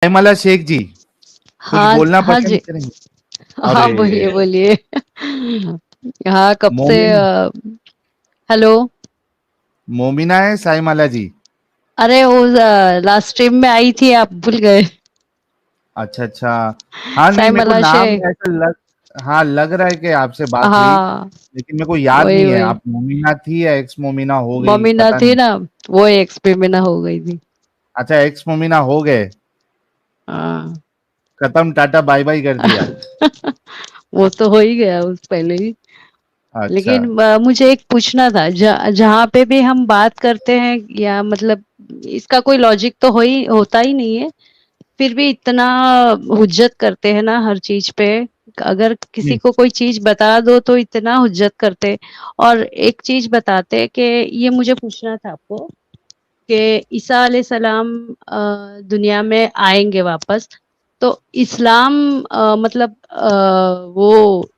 साइमला शेख जी कुछ हाँ बोलना हाँ पसंद जी, करेंगे? हाँ अरे बोलिए बोलिए। हाँ कब से मोमिन हेलो। मोमिना है साइमला जी? अरे वो लास्ट स्ट्रीम में आई थी, आप भूल गए। अच्छा अच्छा, हाँ नहीं मेरे को साइमला नाम शेख। ऐसा हाँ लग रहा है कि आपसे बात हुई, हाँ लेकिन मेरे को याद वही नहीं है वही, आप मोमिना थी या एक्स मोमिना हो गई मोमिना पता थी नहीं। ना, वो एक्सपेरिमेंट हो गई थी। अच्छा एक्स मोमिना हो गए, हाँ। खत्म टाटा बाय बाय कर दिया। वो तो हो ही गया उस पहले ही। अच्छा लेकिन मुझे एक पूछना था, जहाँ पे भी हम बात करते हैं, या मतलब इसका कोई लॉजिक तो होता ही नहीं है, फिर भी इतना हुज्जत करते हैं ना हर चीज पे। अगर किसी जी को कोई चीज बता दो तो इतना हुज्जत करते। और एक चीज बताते कि ये मुझे पूछना था आपको, कि ईसा अलैहिस्सलाम दुनिया में आएंगे वापस, तो इस्लाम मतलब वो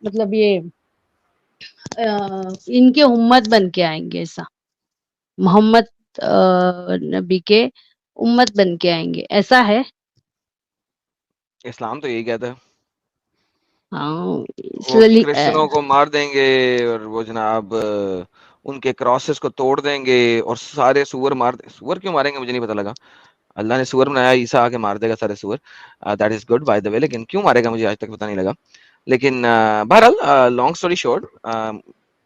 मतलब ये इनके उम्मत बन के आएंगे ऐसा, मोहम्मद नबी के उम्मत बन के आएंगे, ऐसा है? इस्लाम तो यही कहता है, हाँ वो इसलिए क्रिश्चियनों को मार देंगे और वो जनाब उनके क्रॉसेस को तोड़ देंगे और सारे सूअर सूअर क्यों मारेंगे मुझे नहीं पता लगा। अल्लाह ने सूअर बनाया, ईसा आके मार देगा सारे सूअर। That is good by the way, लेकिन क्यों मारेगा मुझे आज तक पता नहीं लगा। लेकिन बहरहाल लॉन्ग स्टोरी शॉर्ट,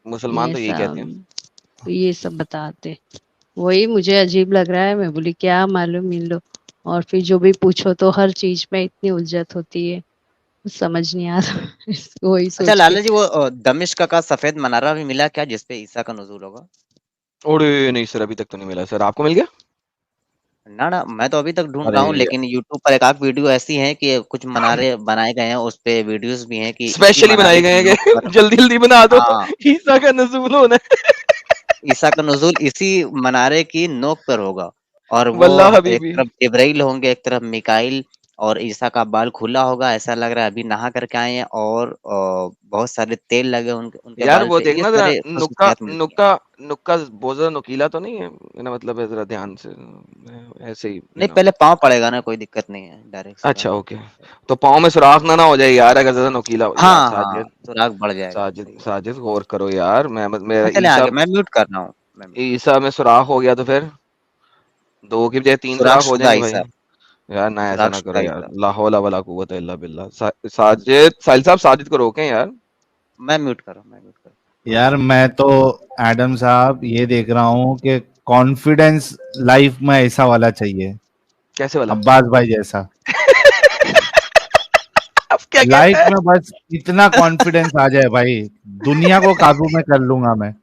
मुसलमान ये तो यही कहते हैं। सब बताते, वही मुझे अजीब लग रहा है। मैं बोली क्या मालूम इन लोग, और फिर जो भी पूछो तो हर चीज में इतनी उज्जत होती है, कुछ समझ नहीं आता। वही अच्छा सोच के। लाला जी, वो दमिश्क का सफेद मनारा भी मिला क्या, जिसपे ईसा का नुज़ूल होगा? अरे नहीं सर, अभी तक तो नहीं मिला सर, आपको मिल गया? ना ना, मैं तो अभी तक ढूंढ अरे रहा हूँ, लेकिन यूट्यूब पर एक आध वीडियो ऐसी है कि कुछ मनारे बनाए गए हैं, उस पे वीडियोस भी हैं कि इसी स्पेशली मनारे बनाए गए की हैं नोक पर। कि जल्दी जल्दी बना दो, हाँ, ईसा का नज़ूल होना है। ईसा का नुज़ूल इसी मनारे की नोक पर होगा। और वो वल्लाह एक हबीबी। तरफ जिब्राइल होंगे, एक तरफ मिकाइल, और ईसा का बाल खुला होगा, ऐसा लग रहा है अभी नहा करके आए हैं, और बहुत सारे तेल लगे उनके उनके यार बाल वो पे, ये देखना जरा, सारे नुक्का खसूसियात मिलती हैं। नुक्का नुक्का बहुत ज्यादा नुकीला तो नहीं है, मेरा मतलब है जरा ध्यान से, ऐसे ही नहीं, पहले पाँव पड़ेगा ना, कोई दिक्कत नहीं है, डायरेक्ट सीधा अच्छा पाँव ओके। पड़ेगा। तो पाँव में सुराख ना ना हो जाए यार, अगर ज्यादा नुकीला हो यार। हाँ हाँ, साजिद सुराग बढ़ जाएगा, साजिद सही बात। साजिद गौर करो यार, मैं मेरा हाँ, चले ईसा, आगे, मैं म्यूट कर रहा हूँ, मैं म्यूट कर ईसा में सुराख हो गया तो फिर दो की बजाय रहा हूँ। तीन सुराग सुराख हो शुदा जाएंगे भाई। ईसा, यार ना ऐसा सुराग ना करो शुदा यार, ईसा। ला हौला वला कुव्वत इल्ला बिल्लाह। साजिद, साहिल साहब साजिद को रोकें यार। मैं म्यूट कर रहा हूँ, मैं म्यूट कर रहा यार मैं तो एडम साहब ये देख रहा हूँ कि कॉन्फिडेंस लाइफ में ऐसा वाला चाहिए, कैसे वाला? अब्बास भाई जैसा। अब क्या लाइफ कहता है? में बस इतना कॉन्फिडेंस आ जाए भाई, दुनिया को काबू में कर लूंगा मैं।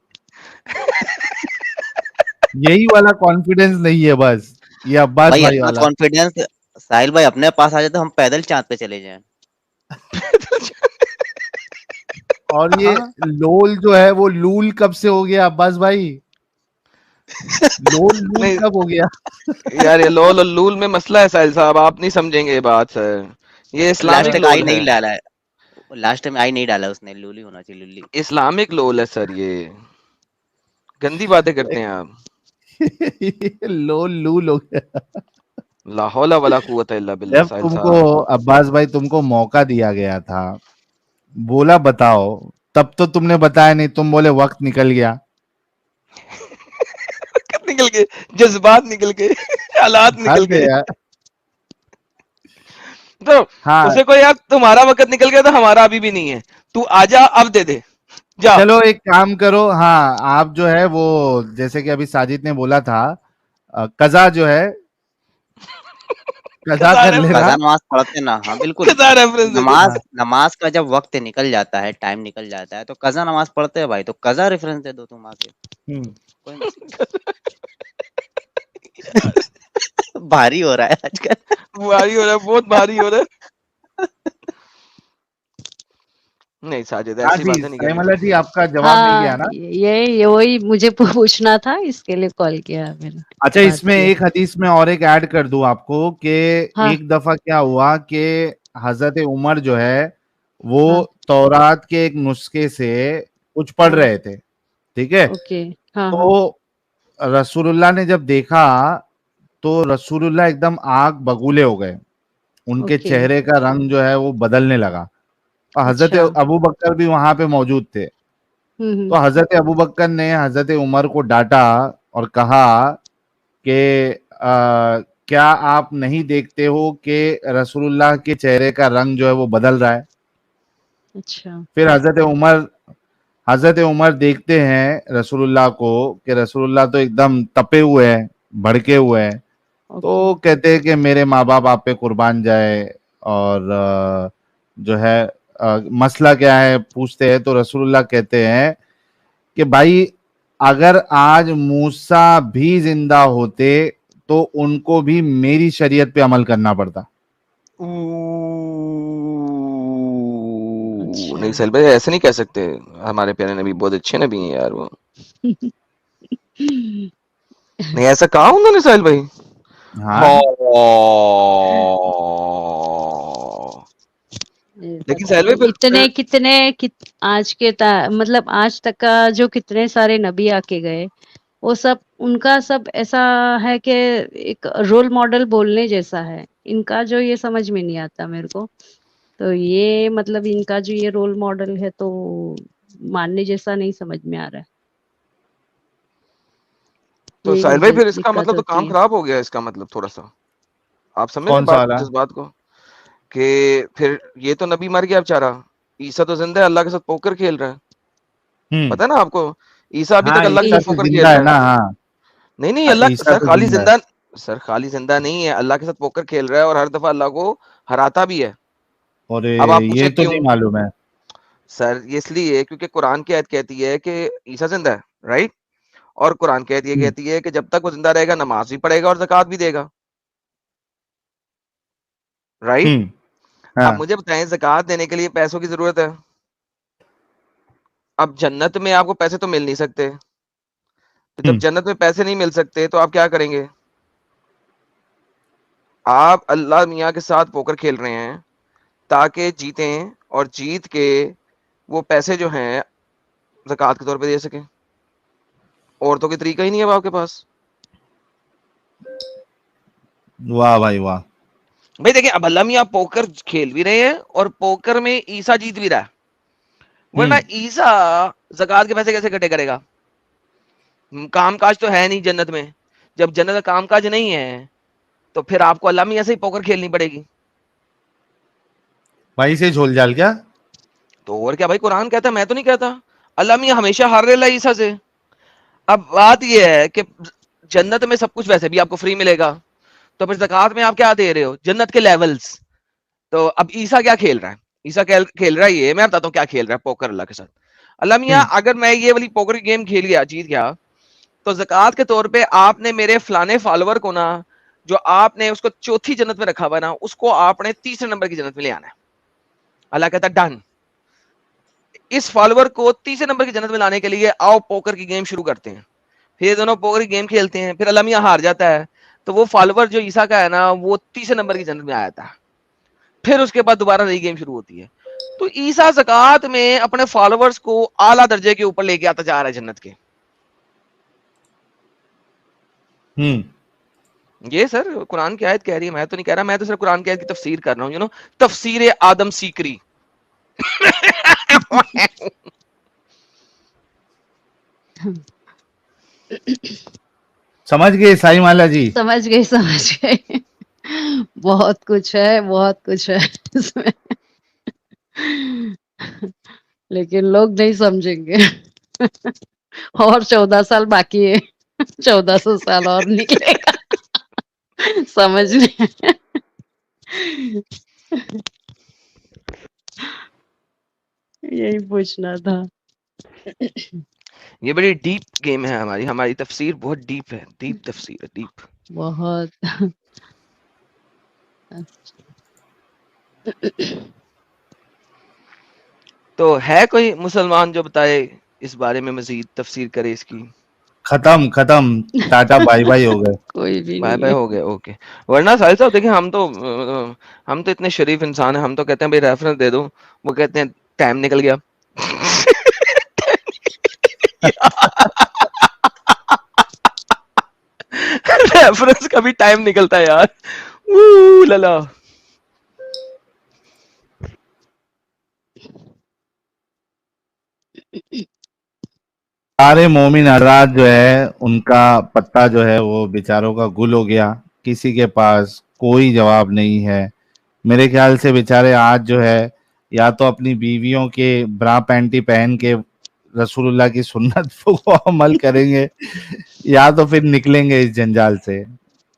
यही वाला कॉन्फिडेंस नहीं है बस, ये हूँ। अब्बास भाई भाई इतना वाला। कॉन्फिडेंस साहिल भाई अपने पास आ जाए तो हम पैदल चाँद पे चले जाएं। और ये हाँ, लोल जो है वो लूल कब से हो गया अब्बास भाई? लोल लूल नहीं कब हो गया? यार, ये लोल और लूल में मसला है साहिल साहब, आप नहीं समझेंगे ये बात सर। ये लास्ट इस्लामिक तक आई लोल है। नहीं डाला है, लास्ट में आई नहीं डाला उसने, लूली होना चाहिए, लुल्ली। इस्लामिक लोल है सर ये, गंदी बातें करते हैं आप। लोल लूल हो गया। ला हौला वला कुव्वत इल्ला बिल्लाह जब साहिल तुमको साहब। अब्बास भाई तुमको मौका दिया गया था, बोला बताओ, तब तो तुमने बताया नहीं, तुम बोले वक्त निकल गया। कब निकल गए? जज्बात निकल गए, हालात निकल हद है गए। यार। तो हाँ उसे को यार, तुम्हारा वक्त निकल गया तो हमारा अभी भी नहीं है, तू आजा अब दे दे, जा। चलो एक काम करो, हाँ आप जो है वो जैसे कि अभी साजिद ने बोला था, कजा जो है कजा कसा कर लेना। कज़ा नमाज़ पढ़ते ना, हाँ बिल्कुल। कसा रेफरेंस दे दे। नमाज़ हाँ नमाज़ का जब वक़्त निकल जाता है, टाइम निकल जाता है, तो कज़ा नमाज़ पढ़ते हैं भाई, तो कज़ा रेफ़रेंस दे दो तुम आके, हम्म। कोई मसला नहीं। भारी हो रहा है आजकल। भारी हो रहा है, बहुत भारी हो रहा है। नहीं साजिद, हाँ ऐसी जी बातें नहीं करनी सैमला जी, चाहिए। आपका जवाब मिल हाँ गया ना? ये वही मुझे पूछना था, इसके लिए कॉल किया मैंने, अच्छा बात इसमें किया। एक हदीस में और एक ऐड कर दूं आपको कि हाँ एक दफा क्या हुआ कि हजरत उमर जो है वो हाँ तौरात के एक नुस्खे से कुछ पढ़ हाँ। रहे थे, ठीक है? ओके। हाँ हाँ तो रसूलुल्लाह ने जब देखा तो रसूलुल्लाह एकदम आग बगुले हो गए, उनके ओके। चेहरे का रंग जो है वो बदलने लगा। और हजरत अच्छा। अबू बकर भी वहां पे मौजूद थे। हम्म। तो हजरत अबू बकर ने हजरत उमर को डांटा और कहा कि क्या आप नहीं देखते हो कि रसूलुल्लाह के चेहरे का रंग जो है वो बदल रहा है? अच्छा। फिर हजरत उमर देखते हैं रसूलुल्लाह को कि रसूलुल्लाह तो एकदम तपे हुए हैं, भड़के हुए हैं। ओके। तो कहते हैं कि मेरे माँ बाप आप पे कुर्बान जाए, और जो है मसला क्या है पूछते हैं। तो रसूलुल्लाह कहते हैं कि भाई अगर आज मूसा भी जिंदा होते तो उनको भी मेरी शरीयत पे अमल करना पड़ता। नहीं अच्छा। साहिल भाई ऐसे नहीं कह सकते, हमारे प्यारे नबी बहुत अच्छे नबी हैं यार वो। नहीं ऐसा कहा उन्होंने साहिल भाई? हाँ, हाँ ये लेकिन पता साहिल भाई नहीं फिर आज के मतलब आज तक का जो कितने सारे नबी आके गए, वो सब उनका सब ऐसा है कि एक रोल मॉडल बोलने जैसा है। इनका जो ये समझ में नहीं आता मेरे को। तो ये मतलब इनका जो ये रोल मॉडल है तो मानने जैसा नहीं समझ में आ रहा है। तो यही साहिल भाई मुझे फिर इसका दिक्कत मतलब तो काम होती है। खराब हो गया इसका मतलब थोड़ा सा, आप समझ रहे कौन सा बात, वाला? जिस बात को कि फिर ये तो नबी मर गया बेचारा, ईसा तो जिंदा है, अल्लाह के साथ पोकर खेल रहा है। हम्म। पता है ना आपको, ईसा अभी तक हाँ, अल्लाह के ईसा साथ तो पोकर जिंदा खेल है रहा है। ना। हाँ, नहीं नहीं अल्लाह ईसा सर तो खाली जिंदा है। जिंदा, सर खाली जिंदा नहीं है, अल्लाह के साथ पोकर खेल रहा है और हर दफा अल्लाह को हराता भी है। और अब आप पूछे ये तो क्यों? नहीं मालूम है। सर ये इसलिए क्योंकि कुरान की आयत कहती है कि ईसा जिंदा है, राइट? और कुरान की आयत ये हम्म। कहती है कि जब तक वो जिंदा रहेगा नमाज भी पढ़ेगा और ज़कात भी देगा, राइट? हम्म। अब हाँ। मुझे बताएं, ज़कात देने के लिए पैसों की जरूरत है। अब जन्नत में आपको पैसे तो मिल नहीं सकते, तो जब हम्म। जन्नत में पैसे नहीं मिल सकते तो आप क्या करेंगे? आप अल्लाह मियाँ के साथ पोकर खेल रहे हैं ताकि जीतें और जीत के वो पैसे जो हैं ज़कात के तौर पे दे सकें। और तो कोई तरीका ही नहीं है अब आपके पास। वाह भाई वाह। भाई देखिए, अब अल्लाह मियाँ पोकर खेल भी रहे हैं और पोकर में ईसा जीत भी रहा है, वरना हम्म। ईसा ज़कात के पैसे कैसे इकट्ठे करेगा? कामकाज तो है नहीं जन्नत में। जब जन्नत में कामकाज नहीं है तो फिर आपको अल्लाह मियाँ से ही पोकर खेलनी पड़ेगी। वहीं से झोल झाल क्या? तो और क्या भाई, कुरान कहता है, मैं तो नहीं कहता। अल्लाह मियाँ हमेशा हार रहे ईसा से। अब बात यह है कि जन्नत में सब कुछ वैसे भी आपको फ्री मिलेगा, तो फिर ज़कात में आप क्या दे रहे हो? जन्नत के लेवल्स। तो अब ईसा क्या खेल रहा है? ईसा खेल रहा है, ये मैं बताता हूँ क्या खेल रहा है, पोकर अल्लाह के साथ। अल्लाह मियाँ हम्म। अगर मैं ये वाली पोकर की गेम खेल गया, जीत गया, तो ज़कात के तौर पे आपने मेरे फलाने फॉलोवर को ना, जो आपने उसको चौथी जन्नत में रखा हुआ ना, उसको आपने तीसरे नंबर की जन्नत में ले आना है। अल्लाह कहता डन। इस फॉलोवर को तीसरे नंबर की जन्नत में लाने के लिए आओ पोकर की गेम शुरू करते हैं। फिर दोनों पोकर की गेम खेलते हैं, फिर अल्लाह मियाँ हार जाता है, तो वो फॉलोवर जो ईसा का है ना, वो तीसरे नंबर की जन्नत में आया था। फिर उसके बाद दोबारा नई गेम शुरू होती है। तो ईसा ज़कात में अपने फॉलोवर्स को आला दर्जे के ऊपर लेके आता जा रहा है जन्नत के। हम्म। ये सर कुरान की आयत कह रही है, मैं तो नहीं कह रहा, मैं तो सिर्फ कुरान की आयत की तफसीर कर रहा हूँ, तफसीर आदम सीकरी। समझ गए साईं माला जी? समझ गई। बहुत कुछ है इसमें। लेकिन लोग नहीं समझेंगे। और 14 साल बाकी है। 1400 साल और निकलेगा समझने। यही पूछना था। ये बड़ी डीप गेम है हमारी, हमारी तफसीर बहुत डीप है, डीप तफसीर है, डीप। बहुत। तो है कोई मुसलमान जो बताए इस बारे में, मजीद तफसीर करे इसकी? खत्म खत्म, टाटा बाय बाय हो गए। कोई भी बाय नहीं बाय है। हो गया, ओके। वरना साहिल साहब देखिए, हम तो इतने शरीफ इंसान हैं, हम तो कहते हैं भाई रेफरेंस दे दो, वो कहते हैं टाइम निकल गया। रेफरेंस का भी टाइम निकलता है यार. Ooh, लला. सारे मोमिन हजरात जो है उनका पत्ता जो है वो बेचारों का गुल हो गया, किसी के पास कोई जवाब नहीं है. मेरे ख्याल से बेचारे आज जो है या तो अपनी बीवियों के ब्रा पैंटी पहन के रसूलुल्लाह की सुन्नत को अमल करेंगे या तो फिर निकलेंगे इस जंजाल से.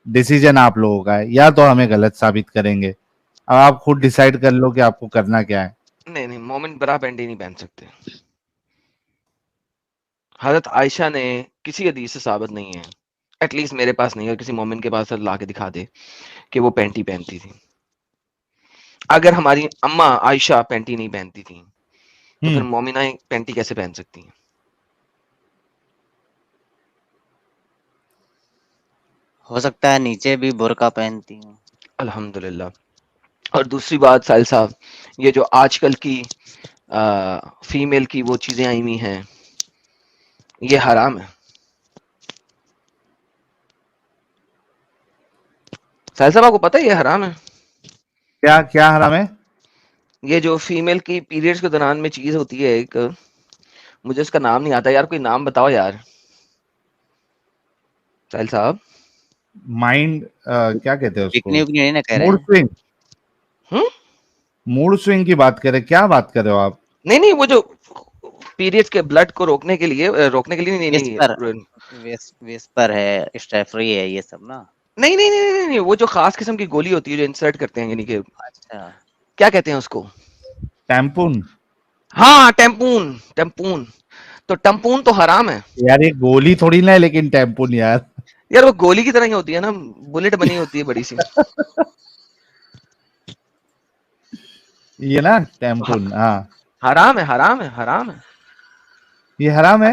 डिसीजन आप लोगों का है, या तो हमें गलत साबित करेंगे. अब आप खुद डिसाइड कर लो कि आपको करना क्या है. नहीं नहीं, मोमिन बरा पैंटी नहीं पहन सकते. हजरत आयशा ने किसी हदीस से साबित नहीं है, एटलीस्ट मेरे पास नहीं है, किसी मोमिन के पास ला के दिखा दे कि वो पैंटी पहनती थी. अगर हमारी अम्मा आयशा पैंटी नहीं पहनती थी तो फिर मोमिना पैंटी कैसे पहन सकती हैं? हो सकता है नीचे भी बुर्का पहनती हूँ. अल्हम्दुलिल्लाह. और दूसरी बात साहिल साहब, ये जो आजकल की फीमेल की वो चीजें आई हुई हैं, ये हराम है. साहिल साहब आपको पता है ये हराम है? क्या क्या हराम है? ये जो फीमेल की पीरियड्स के दौरान में चीज होती है एक, मुझे उसका नाम नहीं आता यार, कोई नाम बताओ यार साहिल साहब. माइंड क्या कहते हैं उसको? पिकनी उकनी नहीं ना कह रहे मूड हैं. स्विंग. मूड स्विंग की बात करें, क्या बात कर रहे हो आप? नहीं नहीं, वो जो पीरियड्स के ब्लड को रोकने के लिए नहीं विस्पर है, स्टेफ्री है, ये सब ना. नहीं नहीं नहीं नहीं नहीं, वो जो खास किस्म की गोली होती है जो इंसर्ट करते हैं, यानी कि अच्छा, क्या कहते हैं उसको? टैम्पून. हाँ, टेम्पून. टेम्पून तो टम्पून तो हराम है यार ये गोली थोड़ी ना है, लेकिन टैम्पून यार. यार. वो गोली की तरह ही होती है ना, बुलेट बनी होती है बड़ी सी. ये ना टैम्पून. हाँ, हराम है, हराम है, हराम है. ये हराम है.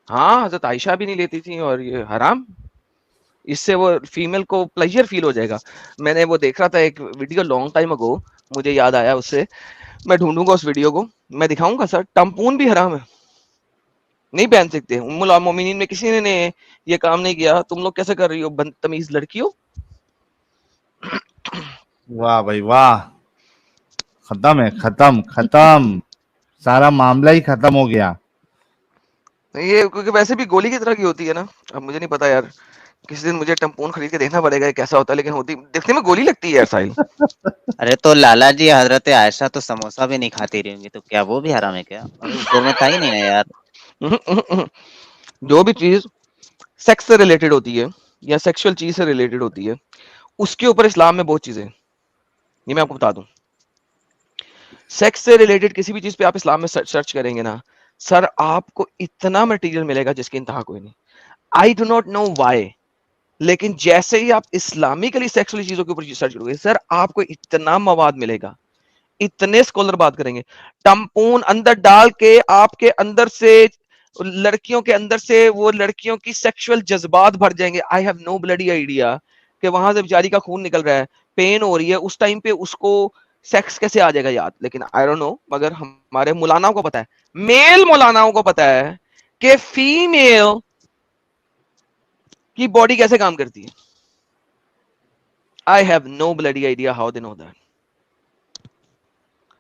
हाँ, हजरत आयशा भी नहीं लेती थी, और ये हराम. इससे वो फीमेल को प्लेजर फील हो जाएगा. मैंने वो देख रहा था एक वीडियो लॉन्ग टाइम अगो, मुझे याद आया उससे, मैं ढूंढूंगा उस वीडियो को, मैं दिखाऊंगा. सर टम्पून भी हराम है, नहीं पहन सकते. उम्मुल मोमिनीन में किसी ने ये काम नहीं किया. तुम लोग कैसे कर रही हो, बदतमीज लड़कियों. वाह भाई वाह, खत्म है, खत्म खत्म, सारा मामला ही खत्म हो गया. ये क्योंकि वैसे भी गोली की तरह की होती है ना. अब मुझे नहीं पता यार, किसी दिन मुझे टम्पून खरीद के देखना पड़ेगा कैसा होता है, लेकिन होती देखने में गोली लगती है यार साहिल. अरे तो लाला जी, हजरत आयशा तो समोसा भी नहीं खाती रहेंगी, तो क्या वो भी हराम है क्या? उस दौर में था ही नहीं ना यार. जो भी चीज सेक्स से रिलेटेड होती है या सेक्सुअल चीज से रिलेटेड होती है, उसके ऊपर इस्लाम में बहुत चीजें, ये मैं आपको बता दूं. सेक्स से रिलेटेड किसी भी चीज पे आप इस्लाम में सर्च करेंगे ना सर, आपको इतना मटेरियल मिलेगा जिसकी इंतहा कोई नहीं. I do not know why, लेकिन जैसे ही आप इस्लामिकली सेक्सुअल चीजों के ऊपर सर्च करोगे सर, आपको इतना मवाद मिलेगा, इतने स्कॉलर बात करेंगे. टम्पून अंदर डाल के आपके अंदर से, लड़कियों के अंदर से वो लड़कियों की सेक्सुअल जज्बात भर जाएंगे. I have no bloody idea कि वहां से बेचारी का खून निकल रहा है, पेन हो रही है, उस टाइम पे उसको सेक्स कैसे आ जाएगा याद. लेकिन आई डोंट नो, मगर हमारे मौलानाओं को पता है, मेल मौलानाओं को पता है कि फीमेल की बॉडी कैसे काम करती है. I have no bloody idea how they know that.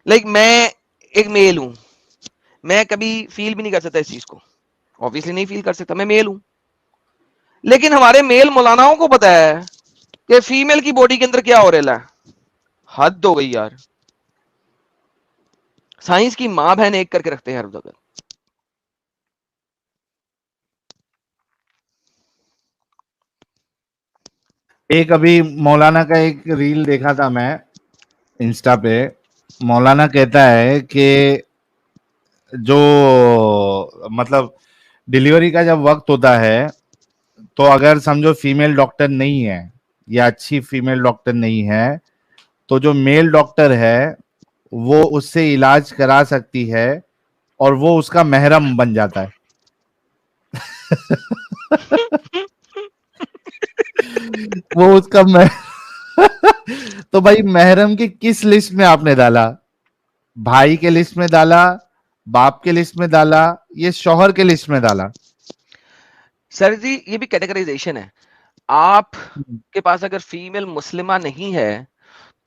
Like मैं एक मेल हूं, मैं कभी फील भी नहीं कर सकता इस चीज को, ऑब्वियसली नहीं फील कर सकता, मैं मेल हूं. लेकिन हमारे मेल मौलानाओं को पता है कि फीमेल की बॉडी के अंदर क्या हो रहा है. हद हो गई यार. साइंस की मां बहन एक करके रखते हैं हर जगह. एक अभी मौलाना का एक रील देखा था मैं इंस्टा पे. मौलाना कहता है कि जो मतलब डिलीवरी का जब वक्त होता है, तो अगर समझो फीमेल डॉक्टर नहीं है या अच्छी फीमेल डॉक्टर नहीं है, तो जो मेल डॉक्टर है वो उससे इलाज करा सकती है और वो उसका महरम बन जाता है. वो उसका तो भाई महरम की किस लिस्ट में आपने डाला? भाई के लिस्ट में डाला, बाप के लिस्ट में डाला, ये शौहर के लिस्ट में डाला? सर जी ये भी कैटेगराइजेशन है. آپ کے پاس اگر فیمیل مسلمہ نہیں ہے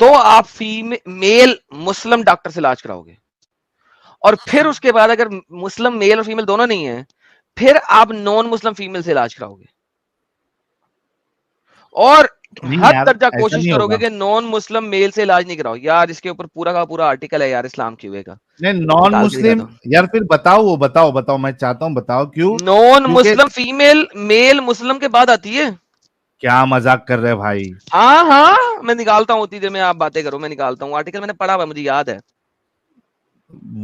تو آپ میل مسلم ڈاکٹر سے علاج کراؤ گے, اور پھر اس کے بعد اگر مسلم میل اور فیمیل دونوں نہیں ہیں پھر آپ نان مسلم فیمیل سے علاج کراؤ گے, اور نہیں حد یار درجہ ایسا کوشش نہیں کرو گے ہوگا. کہ نان مسلم میل سے علاج نہیں کراؤ. یار اس کے اوپر پورا کا پورا آرٹیکل ہے یار اسلام کی ہوئے کا, نہیں نان نکال کے مسلم دکھاتا ہوں. یار پھر بتاؤ میں چاہتا ہوں بتاؤ کیوں. نان کیونکہ مسلم فیمیل میل مسلم کے بعد آتی ہے. کیا مذاق کر رہے بھائی. ہاں میں نکالتا ہوں, اتنی دیر میں آپ باتیں کرو, میں نکالتا ہوں آرٹیکل, میں نے پڑھا ہوا مجھے یاد ہے.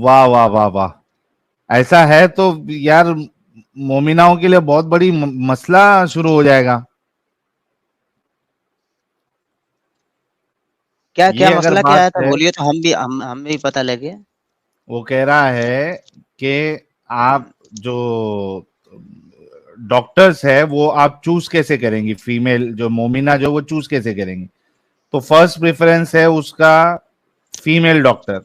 واہ واہ واہ واہ, ایسا ہے تو یار مومناؤں کے لیے بہت بڑی مسئلہ شروع ہو جائے گا. کیا کیا یہ اگر مسئلہ کیا بات آیا تھا ہے, بولیے تو ہم بھی پتہ لگے. وہ کہہ رہا ہے کہ آپ جو ڈاکٹرز ہے وہ آپ چوز کیسے کریں گی, فیمیل جو مومنہ جو وہ چوز کیسے کریں گی. تو فرسٹ پریفرنس ہے اس کا فیمیل ڈاکٹر.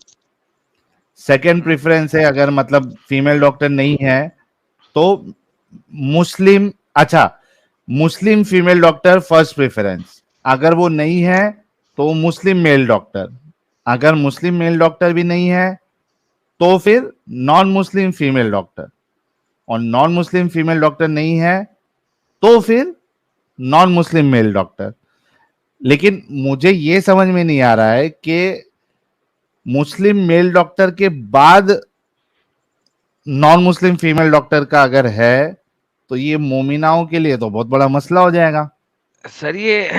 سیکنڈ پریفرنس ہے اگر مطلب فیمیل ڈاکٹر نہیں ہے تو مسلم, اچھا مسلم فیمیل ڈاکٹر فرسٹ پریفرنس, اگر وہ نہیں ہے تو مسلم میل ڈاکٹر, اگر مسلم میل ڈاکٹر بھی نہیں ہے تو پھر نان مسلم فیمیل ڈاکٹر, اور نان مسلم فیمیل ڈاکٹر نہیں ہے تو پھر نان مسلم میل ڈاکٹر. لیکن مجھے یہ سمجھ میں نہیں آ رہا ہے کہ مسلم میل ڈاکٹر کے بعد نان مسلم فیمیل ڈاکٹر کا اگر ہے تو یہ مومناؤں کے لیے تو بہت بڑا مسئلہ ہو جائے گا. سر یہ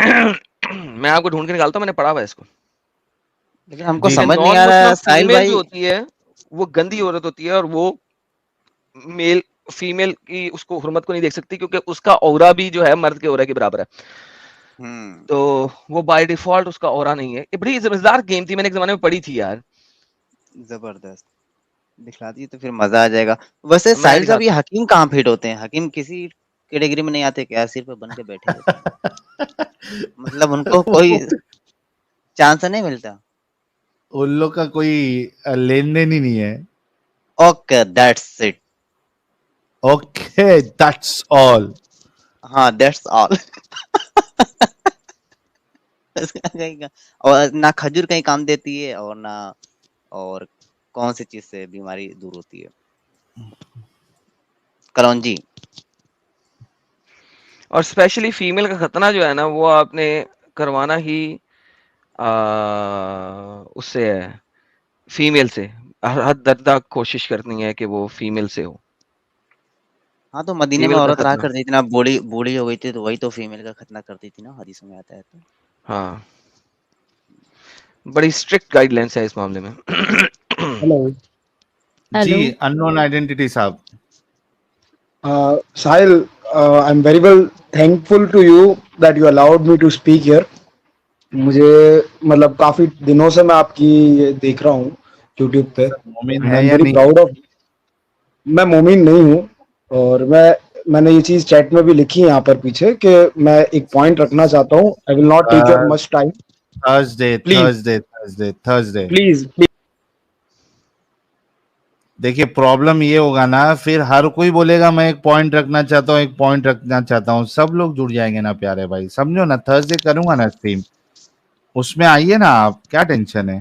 میں آپ کو ڈھونڈ کے نکالتا ہوں, میں نے پڑھا ہوا ہے اس کو. لیکن ہم کو جی سمجھ نہیں نان آ رہا ہے مسلم ساحل فیمیل جو بھائی. ہوتی ہے وہ گندی عورت ہوتی ہے, اور وہ میل فیمیل کی اس کو حرمت کو نہیں دیکھ سکتی, کیونکہ اس کا اورا بھی جو ہے مرد کے اورا کے برابر ہے. تو وہ بائی ڈیفالٹ اس کا اورا نہیں ہے. یہ بڑی زبردار گیم تھی, میں نے ایک زمانے میں پڑھی تھی یار. زبردست دکھا دیجیے تو پھر مزہ آ جائے گا. ویسے میں ساحل صاحب دکھاتا یہ حکیم کہاں فٹ ہوتے ہیں؟ حکیم کسی کیٹیگری میں نہیں آتے کیا؟ سر پہ بن کے بیٹھے ہوتے ہیں, مطلب ان کو کوئی چانس نہیں ملتا. ان لوگ کا کوئی لین دین ہی نہیں ہے. Okay that's it. Okay that's all. ہاں دیٹس آل. اور نہ کھجور کہیں کام دیتی ہے اور نہ اور کون سی چیز سے بیماری دور ہوتی ہے؟ کلونجی. اور اسپیشلی فیمیل کا ختنہ جو ہے نا وہ آپ نے کروانا ہی اس سے ہے, فیمیل سے. حد درجہ کوشش کرنی ہے کہ وہ فیمیل سے ہو. ہاں تو مدینے میں فیمیل کا عورت رہا ختنہ, کرتی تھی نا, بوڑھی ہو گئی تھی تو وہی تو فیمیل کا ختنہ کرتی تھی نا, حدیث میں آتا ہے. تو ہاں بڑی اسٹرکٹ گائیڈ لائنس ہے اس معاملے میں. ہیلو جی Hello. انون آئیڈینٹی صاحب. Sahil, I'm very well thankful to you that you allowed me to speak here. مجھے مطلب کافی دنوں سے میں آپ کی یہ دیکھ رہا ہوں یوٹیوب پہ, مومن اینڈ آئی ہے ایم یا ویری نہیں پراؤڈ آف. میں مومن نہیں ہوں, اور میں نے یہ چیز چیٹ میں بھی لکھی ہے یہاں پر پیچھے کہ میں ایک پوائنٹ رکھنا چاہتا ہوں. I will not take your much time. Thursday. Please دیکھیے پرابلم یہ ہوگا نا, پھر ہر کوئی بولے گا میں ایک پوائنٹ رکھنا چاہتا ہوں, سب لوگ جڑ جائیں گے نا پیارے بھائی, سمجھو نا. تھرسڈے کروں گا نا اسٹریم, اس میں آئیے نا آپ, کیا ٹینشن ہے.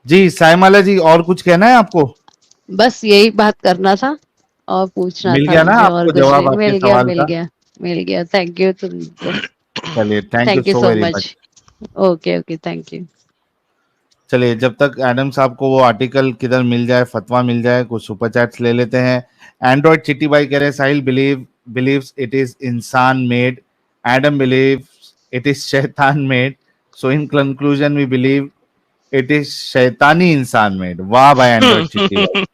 جی سائمالہ جی, اور کچھ کہنا ہے آپ کو؟ بس یہی بات کرنا تھا اور پوچھنا مل تھا گیا نا مجھے, آپ اور کو کچھ جواب نہیں. آپ کے مل گیا سوال کا؟ مل گیا. تھینک یو تم کو. چلیے thank you thank you so so very much. Much. Okay thank you. چلیے جب تک ایڈم صاحب کو وہ آرٹیکل کدھر مل جائے, فتویٰ مل جائے, کچھ سپر چیٹس لے لیتے ہیں. اینڈرائڈ چٹی بھائی کہہ رہے ہیں ساحل believes it is انسان made. Adam believes it is شیطان made. So in conclusion we believe it is شیطانی انسان made. واہ بھائی اینڈرائڈ چٹی بھائی.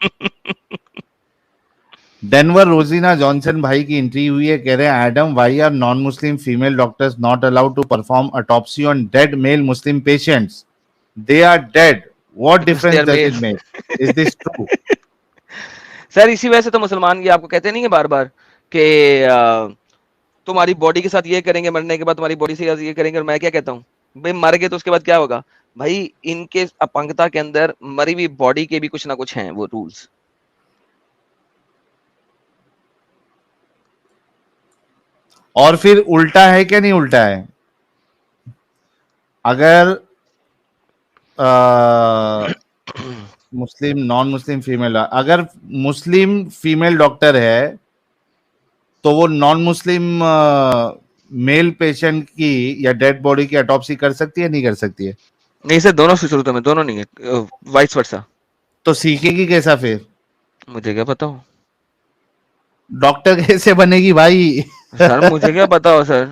ڈینور روزینا جانسن بھائی کی انٹری ہوئی ہے, کہہ رہے ہیں Adam why are non Muslim female doctors not allowed to perform autopsy on dead male Muslim patients. They are dead. What difference does it make? Is this true? سر اسی وجہ سے تو مسلمان یہ آپ کو کہتے نہیں ہیں بار بار کہ تمہاری باڈی کے ساتھ یہ کریں گے, مرنے کے بعد تمہاری باڈی سے یہ کریں گے. اور میں کیا کہتا ہوں بھائی, مر گئے تو اس کے بعد کیا ہوگا بھائی؟ ان کے اپنگتا کے اندر مری ہوئی باڈی کے بھی کچھ نہ کچھ ہیں وہ رولز. और फिर उल्टा है क्या नहीं उल्टा है, अगर मुस्लिम नॉन मुस्लिम फीमेल, अगर मुस्लिम फीमेल डॉक्टर है तो वो नॉन मुस्लिम मेल पेशेंट की या डेड बॉडी की ऑटोप्सी कर सकती है नहीं कर सकती है? नहीं सर, दोनों सूरतों में, दोनों नहीं है, वाइस वर्सा। तो सीखेगी कैसा फिर, मुझे क्या पता हो डॉक्टर कैसे बनेगी भाई? सर, मुझे क्या पता हो सर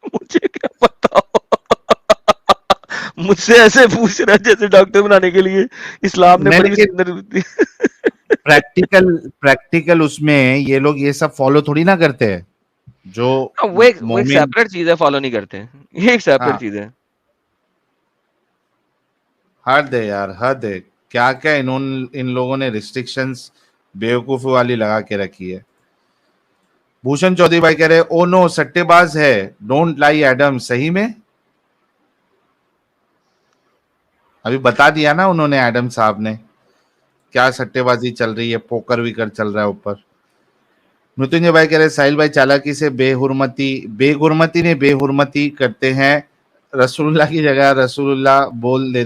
मुझे क्या पता हो मुझसे ऐसे पूछ रहा है जैसे डॉक्टर बनाने के लिए इस्लाम ने नहीं, बड़ी लेकिन सुंदर प्रैक्टिकल उसमें ये लोग ये सब फॉलो थोड़ी ना करते हैं, जो वो एक मोमिन, सेपरेट चीज है, फॉलो नहीं करते, ये एक सेपरेट हाँ, चीज है। हद है यार, हद है। क्या क्या इन लोगों ने रिस्ट्रिक्शंस बेवकूफी वाली लगा के रखी है। भूषण चौधरी भाई कह रहे ओ नो सट्टेबाज है, डोंट लाई एडम, सही में अभी बता दिया ना उन्होंने, एडम साहब ने क्या सट्टेबाजी चल रही है, पोकर विकर चल रहा है ऊपर। मृत्युंजय भाई कह रहे साहिल भाई चालाकी से बेहुरमती करते हैं, रसूलुल्लाह की जगह रसूलुल्लाह बोल देते